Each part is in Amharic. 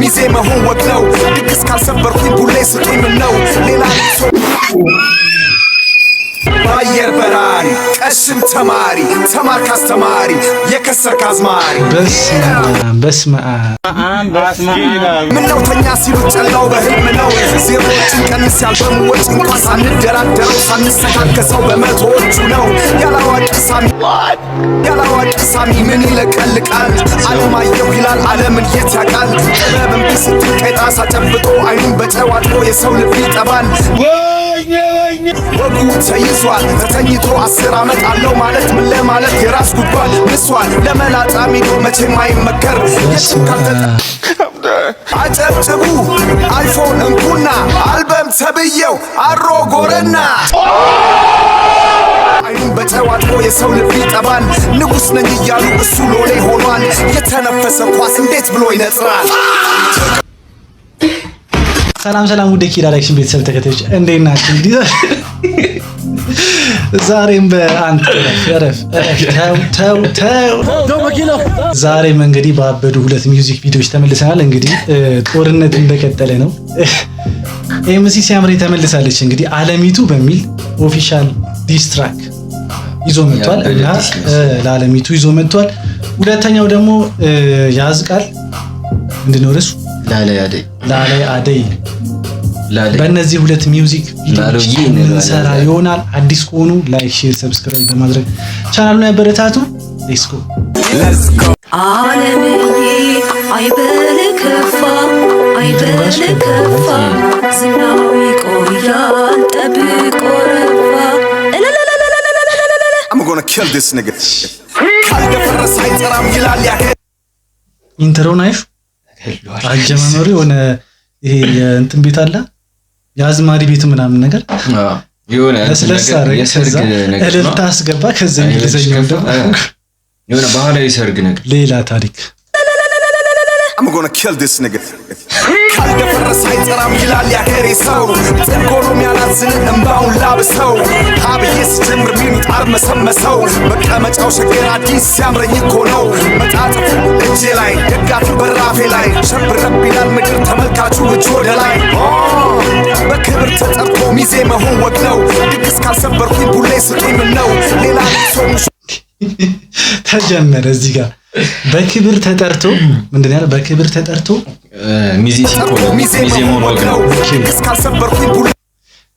ሚዜ መሆን ወግ ነው ድግስ ካልሰበርኩኝ ቡሌ ስጡኝ ምን ነው ሌላ ባየር በራሪ ቀሽም ተማሪ ተማር ካስተማሪ የከሰርክ አዝማሪ በስመ አብ ምነው ተኛ ሲሉ ጨላው በህልም ነው ዜሮችን ቀንስ ያልበሙ ወጭ እንኳን ሳንደራደረው ሳንሰካከሰው በመቶዎቹ ነው ያላዋቂ ሳሚ ምን ይለቀልቃል አለማየሁ ይላል ዓለምን የት ያውቃል ጥበብን ቢስትል ቀይጣ ሳጨብጦ አይኑን በጨዋጥቦ የሰው ልብ ይጠባል ወጉ ተይዟል ተተኝቶ 10 ዓመት አለው ማለት ምን ለማለት የራስ ጉድጓድ ንሷል ለመላጣ ሚዶ መቼም አይመከር አጨብጭቡ አይፎን እንኩና አልበም ተብየው አሮ ጎረና አይኑን በጨዋጥቦ የሰው ልብ ይጠባል ንጉስ ነኝ እያሉ እሱ ሎሌ ሆኗል የተነፈሰ ኳስ እንዴት ብሎ ይነጽራል ሰላም ውድ ኪድ አክሽን ቤተሰብ ተከታዮች እንዴት ናችሁ? እንግዲህ ዛሬም በአንተ ዛሬም እንግዲህ በአበዱ 2 ሚውዚክ ቪዲዮዎች ተመልሰናል። እንግዲህ ጦርነት እንደቀጠለ ነው። ኤምሲ ሲያምሬ ተመልሳለች። እንግዲህ አለሚቱ በሚል ኦፊሻል ዲስትራክ ይዞ መጥቷል እና ለአለሚቱ ይዞ መጥቷል። ሁለተኛው ደግሞ ያዝቃል ምንድነው ርዕሱ? ላላይ አደይ በእነዚህ 2 ሚውዚክ ቪዲዮዎች እንሰራ ይሆናል። አዲስ ከሆኑ ላይክ፣ ሼር፣ ሰብስክራይብ በማድረግ ቻናሉን ያበረታቱ። ሌትስ ጎ ዓለምዬ አይበል ከፋ ዝናው ይቆያል ጠብቆ ረፋ I'm gonna kill this nigga ካልደፈረሰ አይጠራም ይላል ያከ ኢንትሮ ናይፍ አጀማመሩ የሆነ ይሄ የእንትን ቤት አለ የአዝማሪ ቤት ምናምን ነገር የሆነ የሰርግ ነገር ነው ታስገባ ከዛ እንግሊዘኛው ደግሞ የሆነ ባህላዊ ሰርግ ነገር ሌላ ታሪክ I'm gonna kill this nigga ካልደፈረሰ አይጠራም ይላል ያገሬ ሰው ጥንቆሎም ያላዝን እንባውን ላብሰው አብዬ ስጀምር ሚኑት አርመሰመሰው መቀመጫው ሸገር አዲስ ሲያምረኝ እኮ ነው መጣጥፉ እጄ ላይ ደጋፊ በራፌ ላይ ሸብረብ ይላል ምድር ተመልካቹ እጅ ወደ ላይ በክብር ተጠርቶ ሚዜ መሆን ወግ ነው ድግስ ካልሰበርኩኝ ቡሌ ስጡኝ ምን ነው ሌላ ሰው ተጀመረ እዚህ ጋር በክብር ተጠርቶ ምንድን ያለው በክብር ተጠርቶ ሚዜ መሆን ወግ ነው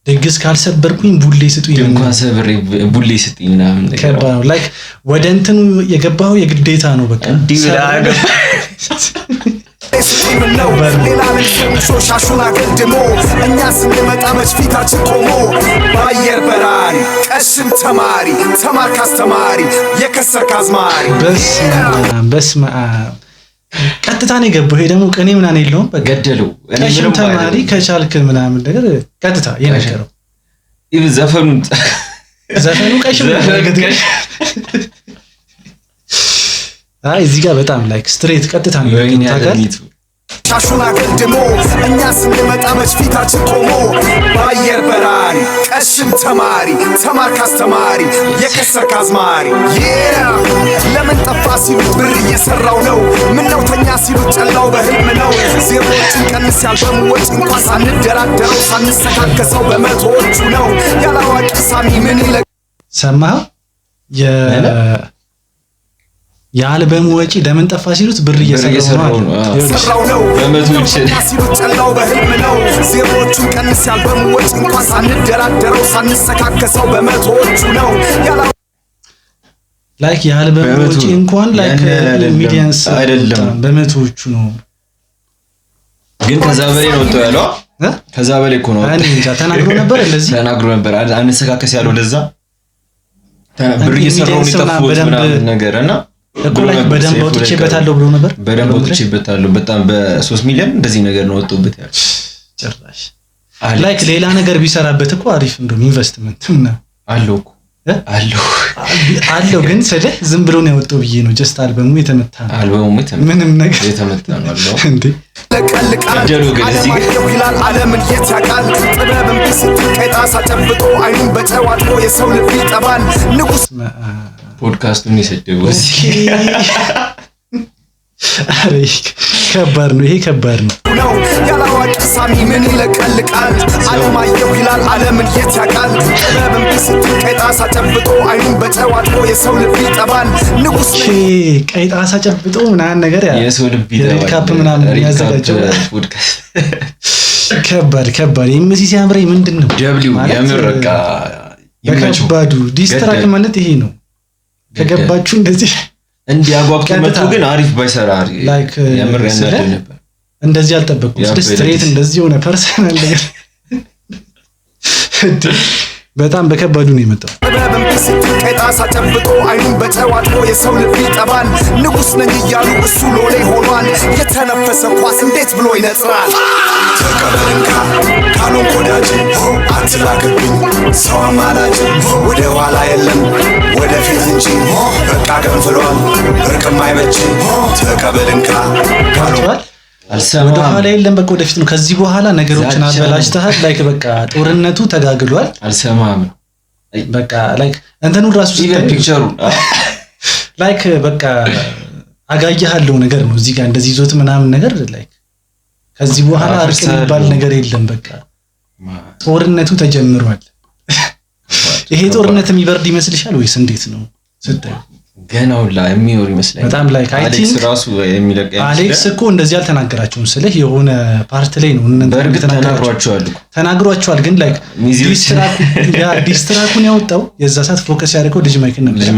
ድግስ ካልሰበርኩኝ ቡሌ ስጡኝ እንኳን ሰብሬ ቡሌ ስጡኝ ምናምን ነገር ነው ላይክ ወደ እንትኑ የገባው የግዴታ ነው በቃ ሌላ ሻሹን አገልድሞ እኛ ስንመጣ መች ፊታችን ቆሞ ባየር በራሪ ቀሽም ተማሪ ተማር ካስተማሪ የከሰርክ አዝማሪ በስመ አብ ቀጥታ ነው የገባው። ይሄ ደግሞ ቅኔ ምናምን የለውም በገደለው ቀሽም ተማሪ ከቻልክ ምናምን ነገር ቀጥታ የነገረው ይብ ዘፈኑ ቀሽም አይ እዚህ ጋር በጣም ላይክ ስትሬት ቀጥታ ነው ታጋል ሻሹን አገልድሞ እኛ ስንመጣ መች ፊታችን ቆሞ ባየር በራሪ ቀሽም ተማሪ ተማር ካስተማሪ የከሰርክ አዝማሪ ለምን ጠፋ ሲሉት ብር እየሰራው ነው ምነው ተኛ ሲሉት ጨላው በህልም ነው ዜሮችን ቀንስ ያልበሙ ወጭ እንኳን ሳንደራደረው ሳንሰካከሰው በመቶዎቹ ነው ያላዋቂ ሳሚ ምን ይለቅ ሰማህ የአልበሙ ወጪ ለምን ጠፋ ሲሉት ብር እየሰራው ነው በመቶዎች ሲሉት ጨላው በህልም ነው ዜሮችን ቀንስ ያልበሙ ወጭ እንኳን ሳንደራደረው ሳንሰካከሰው በመቶዎቹ ነው ላይክ የአልበሙ ወጪ እንኳን ላይክ ሚሊየንስ አይደለም በመቶዎቹ ነው ግን ከዛ በላይ ነው ወጣው ያለው ከዛ በላይ እኮ ነው እንጃ ተናግሮ ነበር እንደዚህ ተናግሮ ነበር አንሰካከስ ያለው ለዛ ብር እየሰራው ሊጠፉት ምናምን ነገርና እኮላይ በደንብ ወጥቼበታለሁ ብሎ ነበር በደንብ ወጥቼበታለሁ በጣም በ3 ሚሊዮን እንደዚህ ነገር ነው ወጥቶበት ያለው ጭራሽ ላይክ ሌላ ነገር ቢሰራበት እኮ አሪፍ እንደም ኢንቨስትመንት ነው አለው እኮ አለው ግን ሰደ ዝም ብሎ ነው ያወጣው ብዬ ነው ጀስት አልበሙ የተመታ ነው ምንም ነገር የተመታ ነው አለው እንዴ ለቀልቃል ይላል ዓለምን የት ያውቃል ጥበብን ቢስትል ቀይጣ ሳጨብጦ አይኑን በጨዋጥቦ የሰው ልብ ይጠባል ንጉስ ፖድካስቱን ይሰደው እዚህ አሬ ከባድ ነው ይሄ ከባድ ነው ያላዋቂ ሳሚ ምን ይለቀልቃል አለማየሁ ይላል ዓለምን የት ያውቃል ጥበብን ቢስትል ቀይጣሳ ጨብጦ አይኑን በጨዋጥሮ የሰው ልብ ይጠባል ንጉስ ቀይጣሳ ጨብጦ ምናምን ነገር የሰው ልብ ይጠባል ሪካፕ ምናምን ያዘጋጀው ከባድ ኤምሲ ሲያምረኝ ምንድነው ደብሊው ያምረቃ ከባዱ ዲስትራክ ማለት ይሄ ነው ከገባችሁ እንደዚህ እንዲያጓጉ መጥቶ ግን አሪፍ ባይሰራ ያምር ያናደድ ነበር እንደዚህ አልጠበቅኩም ስትሬት እንደዚህ ሆነ ፐርሰናል ነገር በጣም በከባዱ ነው የመጣው ጥበብን ቢስትል ቀይጣሳ ጨብጦ አይኑን በጨዋጥሮ የሰው ልብ ይጠባል ንጉስ ነኝ እያሉ እሱ ሎሌ ሆኗል የተነፈሰ ኳስ እንዴት ብሎ ይነጽራል ተቀበልንካ ካሎን ኮዳጅ አትላክብኝ ሰው አማላጅ ወደ ኋላ የለም ወደፊት እንጂ በቃ ገንፍሏል እርቅም አይበጅ ተቀበልንካ ካሎን ወደ ኋላ የለም በቃ ወደፊት ነው ከዚህ በኋላ ነገሮችን አበላሽተሃል ላይክ በቃ ጦርነቱ ተጋግሏል አልሰማም በቃ ላይክ እንትኑ ራሱ ፒክቸሩ ላይክ በቃ አጋያለው ነገር ነው እዚህ ጋር እንደዚህ ይዞት ምናምን ነገር ላይክ ከዚህ በኋላ አርቅ የሚባል ነገር የለም በቃ ጦርነቱ ተጀምሯል ይሄ ጦርነት የሚበርድ ይመስልሻል ወይስ እንዴት ነው ስታይ ገናው ላይ የሚኖር ይመስላል በጣም ላይክ አይ ቲንክ ራሱ የሚለቀ አሌክስ እኮ እንደዚህ አልተናገራቸውም ስለህ የሆነ ፓርት ላይ ነው በእርግጥ ተናግሯቸዋል ግን ላይክ ዲስትራኩን ያወጣው የዛ ሰዓት ፎከስ ያደረገው ልጅ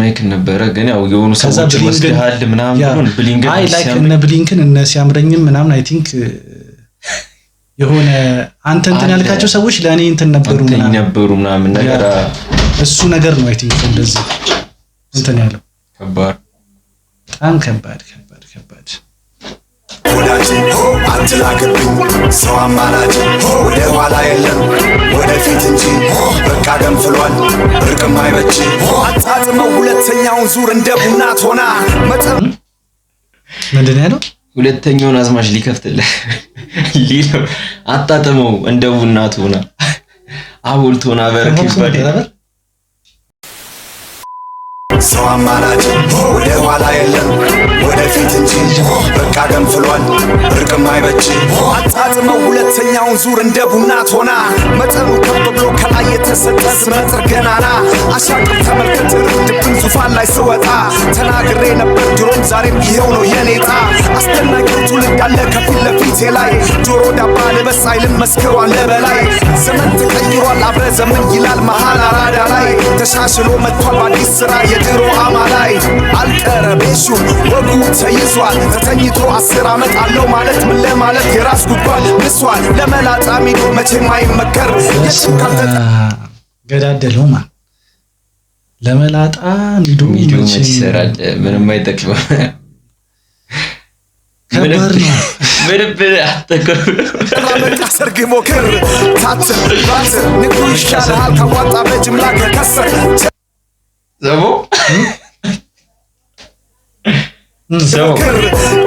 ማይክን ነበረ ግን ያው የሆኑ ሰዎች ወስደሃል ምናምን ብሊንክን አይ ላይክ እነ ብሊንክን እነ ሲያምረኝም ምናምን አይ ቲንክ የሆነ አንተ እንትን ያልካቸው ሰዎች ለኔ እንትን ነበሩ ምናምን ነገር እሱ ነገር ነው አይ ቲንክ እንደዚህ እንትን ያለው ከባድ በጣም ከባድ ወዳጅ አትላክብኝ ሰው አማላጅ ወደ ኋላ የለም ወደፊት እንጂ በቃ ገንፍሏል እርቅም አይበጅ አጣጥመው ሁለተኛውን ዙር እንደ ቡና ቶና ምንድን ያለው ሁለተኛውን አዝማች ሊከፍትልህ ሊለው አጣጥመው እንደ ቡና ቶና አቦልቶና በርክባዴ ሰው አማላጅ ወደ ኋላ የለም ወደፊት እንጂ በቃ ገንፍሏል እርቅም አይበጅ አጣጥመው ሁለተኛውን ዙር እንደ ቡና ቶና መጠኑ ከፍ ብሎ ከላይ የተሰጠ ስመጥር ገናና አሻቅር ተመልከት ድብን ዙፋን ላይ ስወጣ ተናግሬ ነበር ድሮም ዛሬም ይሄው ነው የኔታ አስደናቂው ትውልድ አለ ከፊት ለፊቴ ላይ ጆሮ ዳባ ልበስ አይልም መስክሯል ለበላይ ዘመን ተቀይሯል አብረ ዘመን ይላል መሃል አራዳ ላይ ተሻሽሎ መጥቷል በአዲስ ስራ የድሮ አማላይ አልቀረቤሹ ወጉ ተይዟል ተተኝቶ 10 ዓመት አለው ማለት ምን ለማለት የራስ ጉድጓድ ንሷል ለመላጣ ሚዶ መቼም አይመከር ገዳደለው ማን ለመላጣ ሚዶ መቼም ይሰራል ምንም አይጠቅም ከባድ ነው ምንም አትተከሩ ለመጣ ሰርግ ሞክር ታትር ባትር ንጉ ይሻላል ካዋጣ በጅምላ ከከሰር ዘቦ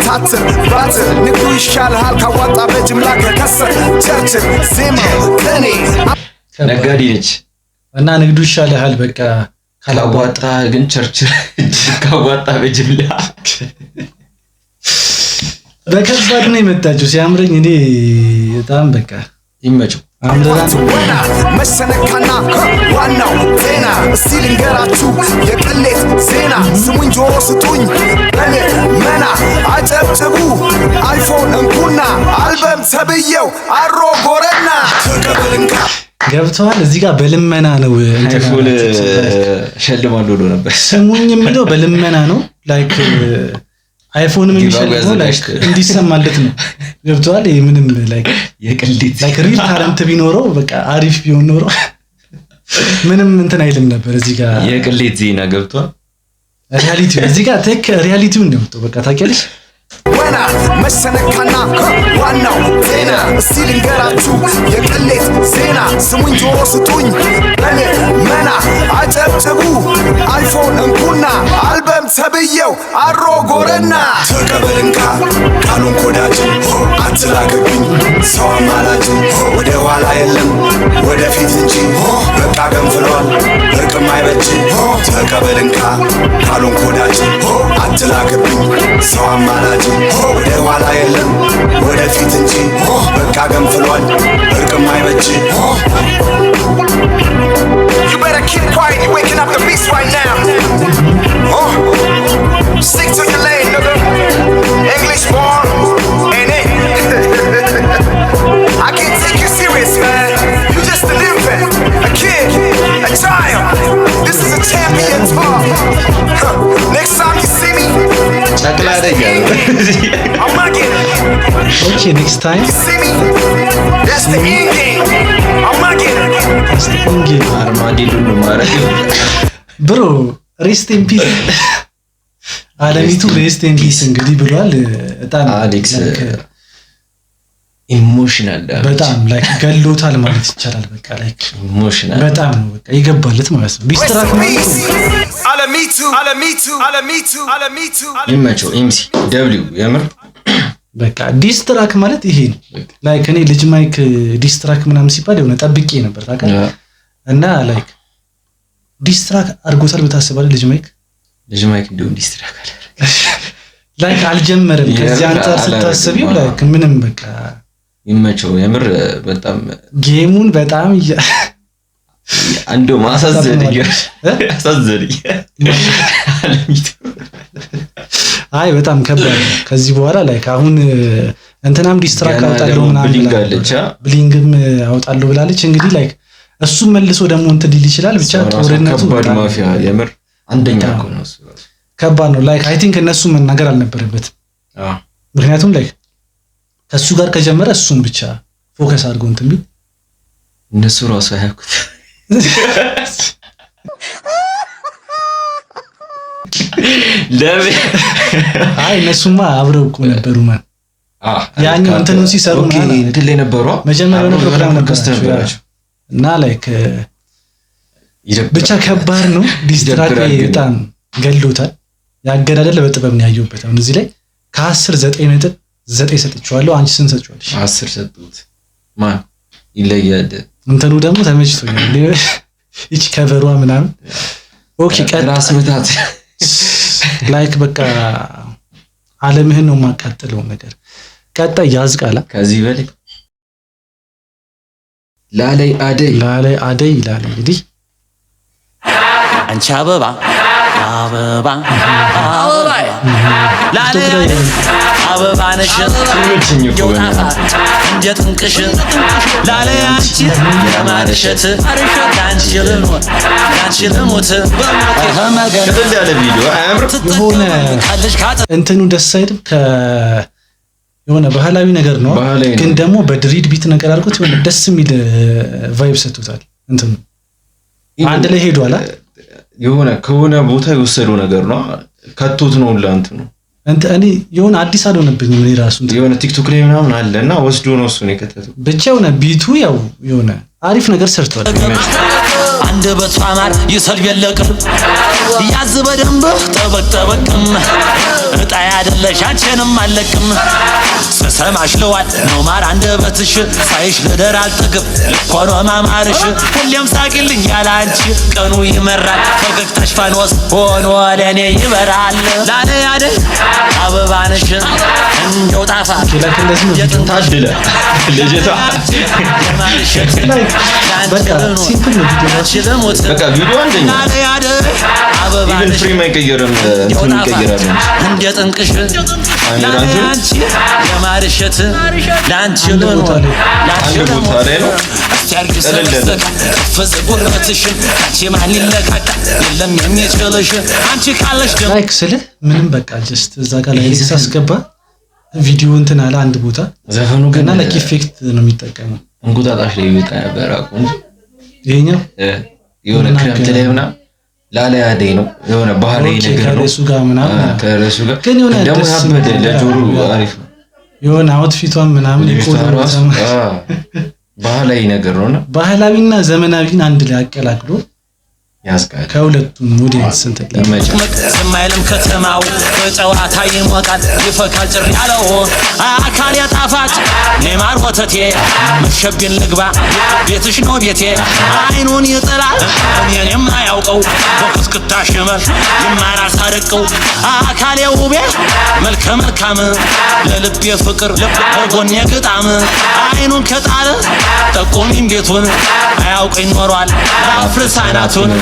ታትር ባትር ንጉ ይሻላል ካዋጣ በጅምላ ከከሰር ቸርችል ዜማ ከኔ ነጋዴ ነች እና ንግዱ ይሻላል በቃ ካላዋጣ ግን ቸርችል ካዋጣ በጅምላ በከባድ ነው የመጣችው ሲያምረኝ እኔ በጣም በቃ ይመቸው ወና መሰነካና ዋናው ዜና እስቲ ልንገራችሁ የቅሌት ዜና ስሙኝ ጆሮ ስጡኝ በኔ መና አጨብጭቡ አይፎን እንኩና አልበም ተብየው አሮ ጎረና ተቀበልንካ ገብተዋል እዚህ ጋር በልመና ነው አይፎን ሸልማለሁ ብሎ ነበር ስሙኝ የሚለው በልመና ነው ላይክ አይፎንም የሚሸልመው ላይክ እንዲሰማለት ነው ገብቷል ይሄ ምንም ላይክ የቅሊት ላይክ ሪል ታለንት ቢኖረው በቃ አሪፍ ቢሆን ኖሮ ምንም እንትን አይልም ነበር እዚህ ጋር የቅሊት ዜና ገብቷል ሪያሊቲው እዚህ ጋር ቴክ ሪያሊቲው ነው በቃ ታውቂያለሽ ወና መሰነካና ዋናው ዜና እስቲ ልንገራችሁ የቅሌት ዜና ስሙኝ ጆሮ ስጡኝ በኔ መና አጨብጭቡ አይፎን እንኩና አልበም ተብየው አሮ ጎረና ተቀበልንካ ካሉን ኮዳጅ አትላክብኝ ሰው አማላጅ ወደ ኋላ የለም ወደፊት እንጂ በቃ ገንፍሏል እርቅም አይበጅ ተቀበልንካ ካሉን ኮዳጅ አትላክብኝ ሰው አማላጅ ወደ ኋላ የለም ወደፊት እንጂ በቃ ገንፍሏል እርቅም አይበጅ You better keep quiet, you're waking up the beast right now. Stick to your lane, nigga. English born, ain't it? I can't take you serious, man. You just an infant, a kid, a child. This is a champion talk. Next time you see me, I'm gonna get it. Okay, next time. You see me? That's the end game. I'm gonna get it. That's the end game. አርማጌዶን ነው ማረግ ብሮ ሬስት ኢን ፒስ አለሚቱ ሬስት ኢን ፒስ እንግዲህ ብሏል። በጣም አሌክስ ኢሞሽናል በጣም ላይክ ገሎታል ማለት ይቻላል። በቃ ላይክ ኢሞሽናል በጣም ነው በቃ ይገባለት ማለት ነው። ዲስትራክት ማለት አለሚቱ ይመቸው ኤምሲ ደብሊው የምር በቃ ዲስትራክ ማለት ይሄ ነው። ላይክ እኔ ልጅ ማይክ ዲስትራክ ምናምን ሲባል የሆነ ጠብቄ ነበር ታውቃለህ። እና ላይክ ዲስትራክ አድርጎታል በታሰባለ ልጅ ማይክ እንደው ዲስትራክ አለ ላይክ አልጀመረም። ከዚህ አንፃር ስታስቢው ላይክ ምንም በቃ ይመቸው የምር በጣም ጌሙን በጣም አንዱ ማሳዘንኝ አለሚቱ አይ በጣም ከባድ ከዚህ በኋላ ላይክ አሁን እንትናም ዲስትራክት አውጣለሁ ምናምን ብሊንግም አውጣለሁ ብላለች። እንግዲህ ላይክ እሱም መልሶ ደግሞ እንትን ሊል ይችላል። ብቻ ጦርነቱ ከባድ ማፊያ የምር አንደኛ ነው እሱ ከባድ ነው። ላይክ አይ ቲንክ እነሱ መናገር አልነበረበትም። ምክንያቱም ላይክ ከሱ ጋር ከጀመረ እሱን ብቻ ፎከስ አድርገው እንትን ቢል እነሱ ራሱ አያውቁት ለምን አይ እነሱማ አብረው እኮ ነበሩ ማን ያኛው እንትኑ ሲሰሩ እንትን ላይ ነበሩ መጀመሪያው ነው ፕሮግራም ነበራቸው እና ላይክ ብቻ ከባድ ነው። ዲስትራክት በጣም ገሎታል። ያገዳደለ በጥበብ ነው ያየሁበት። አሁን እዚህ ላይ ከ10 9.9 ሰጥቻለሁ። አንቺ ስንት ሰጥቻለሽ? 10 ሰጥሁት። ማን ይለያል። እንትኑ ደግሞ ተመችቶኛል። እቺ ከቨሯ ምናምን ኦኬ ራስ ምታት ላይክ በቃ ዓለምህን ነው ማቃጠለው ነገር ቀጣይ ያዝቃላ ከዚህ በላይ ላላይ አደይ ይላል። እንግዲህ አንቺ አበባ ላላይ አበባ ነሽ እንደ ጥንቅሽ ላላይ አንቺ የማርሸት አንቺ ልሞት ከደል ያለ ቪዲዮ አያምር የሆነ እንትኑ ደስ አይልም። የሆነ ባህላዊ ነገር ነው ግን ደግሞ በድሪድ ቢት ነገር አድርጎት የሆነ ደስ የሚል ቫይብ ሰጥቶታል። እንትኑ አንድ ላይ ሄዷል። የሆነ ከሆነ ቦታ የወሰደው ነገር ነው ከቶት ነው ላንት ነው እኔ የሆነ አዲስ አልሆነብኝም። እኔ ራሱ የሆነ ቲክቶክ ላይ ምናምን አለና ወስዶ ነው እሱ ነው የከተተው። ብቻ የሆነ ቢቱ ያው የሆነ አሪፍ ነገር ሰርቷል። አንደበቷ ማር ይሰል የለቅም ያዝ በደንብ ጠበቅም እጣ ያደለሽ አንቺንም አለቅም ስሰማሽ ለዋል ነው ማር አንደበትሽ ሳይሽ ልደር አልጠግብ ልኮኖ ማማርሽ ሁሌም ሳቂልኝ ያለ አንቺ ቀኑ ይመራል ፈገግታሽ ፋኖስ ሆኖ ለኔ ይበራል ላላይ አደይ አበባ ነሽ እንደው ጣፋጭ ታድለ ልጅቷ በቃ ሲምፕል ነው ቪዲዮ በቃ ቪዲዮ አንደኛ ኢቭን ፍሬም አይቀየርም እንትን ይቀየራል እንደ ጥንቅሽ ላንቺ የማርሸት ላንቺ ልሞት አንድ ቦታ ላይ ነው ፈዘጎረትሽ አንቺ ማን ይለካካ የለም የሚችልሽ አንቺ ካለሽ ደግሞ ላይክ ስለ ምንም በቃ ጀስት እዛ ጋር ላይ አስገባ ቪዲዮ እንትን አለ አንድ ቦታ ዘፈኑ ግን ላይክ ኢፌክት ነው የሚጠቀመው። እንቁጣጣሽ ላይ ይወጣ ነበር አቁም ይሄኛው የሆነ ክረምት ላይ ምናምን ላላይ አደይ ነው የሆነ ባህላዊ ነገር ነው ከረሱ ጋር ምናምን ከረሱ ጋር ግን የሆነ ደግሞ ያበደ ለጆሮ አሪፍ ነው የሆነ አውትፊቷን ምናምን ይቆጥራል። ባህላዊ ነገር ነውና ባህላዊና ዘመናዊን አንድ ላይ አቀላቅሎ ያስቃል። ከሁለቱም ሞዴልስ እንትን ለማይለም ከተማው በጨዋታ ይሞቃል ይፈካል ጭር ያለው አካል ያጣፋጭ ማር ወተቴ መሸብኝ ልግባ ቤትሽ ነው ቤቴ አይኑን ይጥላል እኔን የማያውቀው በክስክታ ሽመል ይማራል ሳደቀው አካሌ ውቤ መልከ መልካም ለልቤ ፍቅር ለጎኔ ግጣም አይኑን ከጣለ ጠቁሚም ቤቱን አያውቀኝ ኖሯል አፍርሳናቱን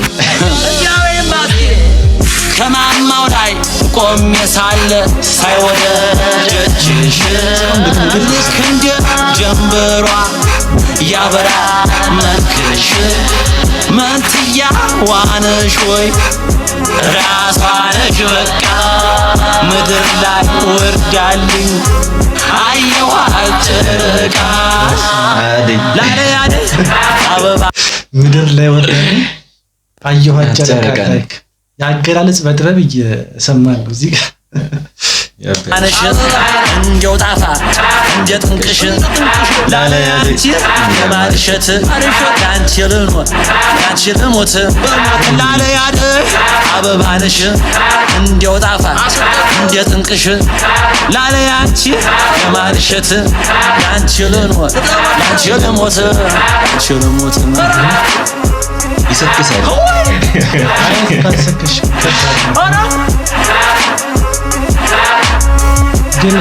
ከማማው ላይ ቆሜ ሳለ ሳይወደጅሽ ልክ እንደ ጀንበሯ ያበራ መልክሽ መንትያ ዋነሽ ወይ ራሷነሽ በቃ ምድር ላይ ወርዳልኝ አየዋ ጨረቃ ላለ አበባ ምድር ላይ ወርዳልኝ አየዋ ጨረቃ ያገላለጽ በጥበብ እየሰማን ነው እዚህ ጋር አንሽ እንደው ጣፋ እንደ ጥንቅሽ ላለያንቺ የማርሸት ያንቺ ልኖር ያንቺ ልሞት ላለያድ አበባንሽ እንደው ጣፋ እንደ ጥንቅሽ ላለያንቺ የማርሸት ያንቺ ልኖር ያንቺ ልሞት ያንቺ ልሞት ይሰክሳል ካልሰከሽ ግን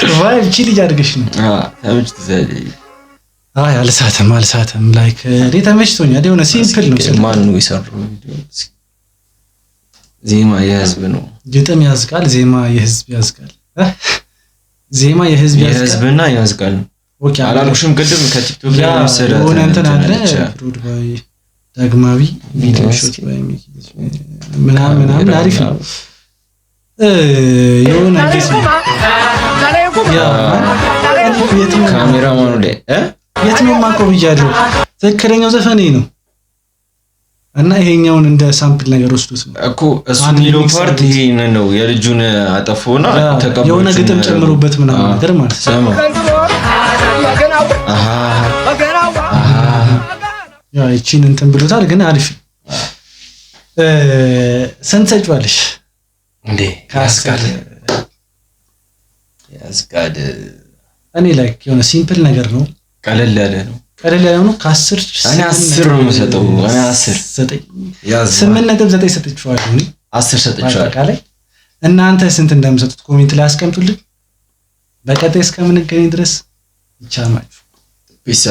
ፀሐይ ቺል እያደረገሽ ነው። አይ አልሳተም ላይክ እኔ ተመችቶኛል። የሆነ ሲምፕል ነው። ማን ነው የሰራው ቪዲዮ? ዜማ የህዝብ ነው። ግጥም ያዝቃል፣ ዜማ የህዝብ ያዝቃል። ዜማ የህዝብና ያዝቃል። ኦኬ አላልኩሽም ቅድም ከቲክቶክ ላይ መሰለ ሆነ እንትን አለ ፕሮድ ባይ ዳግማዊ ቪዲዮ ሾት ባይ ምናምን አሪፍ ነው። የሆነ ጊዜ ካሜራማኑ ላይ የት ነው ማቆም ይያለው ትክክለኛው ዘፈኔ ነው እና ይሄኛውን እንደ ሳምፕል ነገር ወስዶት ነው እኮ እሱ የሚለው ፓርት ይሄ ነው። የልጁን አጠፋውና ተቀበሉ የሆነ ግጥም ጨምሮበት ምናምን ነገር ማለት ነው። ያ እቺን እንትን ብሎታል ግን አሪፍ ሰንሰጫለሽ እንዴ ያስቃድ እኔ ላይክ የሆነ ሲምፕል ነገር ነው። ቀለል ያለ ነው ከ10 እኔ 10 ነው የምሰጠው። እኔ 10 ያዝ 8.9 ሰጥቻለሁ። እኔ 10 ሰጥቻለሁ። አጠቃላይ እናንተ ስንት እንደምሰጡት ኮሜንት ላይ አስቀምጡልኝ። በቀጣይ እስከምንገናኝ ድረስ ይቻላችሁ። ፒስ